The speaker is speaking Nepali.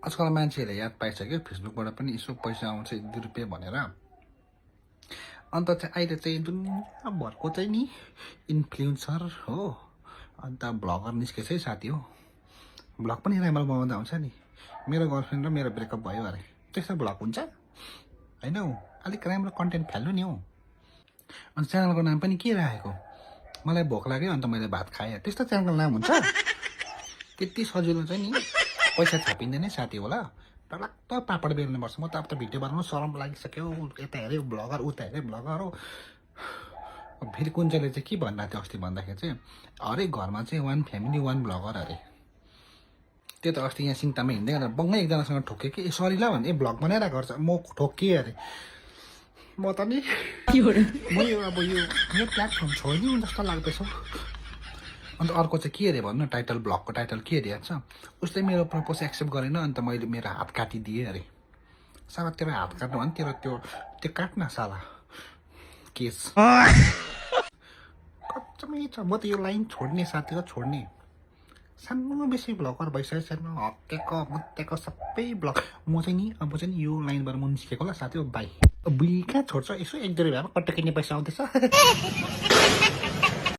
आजकल मान्छेहरूले याद पाइसक्यो फेसबुकबाट पनि यसो पैसा आउँछ 1-2 रुपियाँ भनेर। अन्त चाहिँ अहिले चाहिँ दुनियाँभरको चाहिँ नि इन्फ्लुएन्सर हो, अन्त भ्लगर निस्केछ है साथी हो। भ्लग पनि राम्रो बनाउँदा हुन्छ नि। मेरो गर्लफ्रेन्ड र मेरो ब्रेकअप भयो अरे, त्यस्तो भ्लग हुन्छ होइन हौ। अलिक राम्रो कन्टेन्ट फाल्नु नि हौ। अन्त च्यानलको नाम पनि के राखेको, मलाई भोक लाग्यो अन्त मैले भात खाएँ, त्यस्तो च्यानलको नाम हुन्छ? त्यति सजिलो चाहिँ नि पैसा छापिँदैन है साथी होला। डरलाग्दो पापड बेल्नुपर्छ। म त अब त भिडियो बनाउनु शरम लागिसक्यो। यता हेऱ्यो भ्लगर, उता हेऱ्यो भ्लगर हो। फेरि कुन चाहिँले चाहिँ के भनिरहेको थियो अस्ति भन्दाखेरि चाहिँ हरेक घरमा चाहिँ 1 फ्यामिली 1 भ्लगर अरे। त्यो त अस्ति यहाँ सिङतामा हिँड्दै गर्दा बङ्गै एकजनासँग ठोक्यो कि सरी ल भने भ्लग बनाइरहेको गर्छ, म ठोकिएँ अरे। म त नि म अब यो प्लेटफर्म छोडिदिउँ जस्तो लाग्दैछ। अन्त अर्को चाहिँ के अरे भन्नु, टाइटल भ्लगको टाइटल के अरे छ, उसले मेरो प्रपोज एक्सेप्ट गरेन, अन्त मैले मेरो हात काटिदिएँ अरे। साला तेरो हात काट्नु भने तेरो त्यो काट्न साला केस कच्चमै छ। म त यो लाइन छोड्ने साथी हो, छोड्ने। सानो बेसी भ्लगर भइसकेको छैन, हत्तेको मुत्तेको सबै भ्लग। म चाहिँ नि अब चाहिँ यो लाइनबाट म निस्केको ल साथी हो। बाई बुई कहाँ छोड्छ, यसो 1-2 रुपियाँ कट्टो किन्ने पैसा आउँदैछ।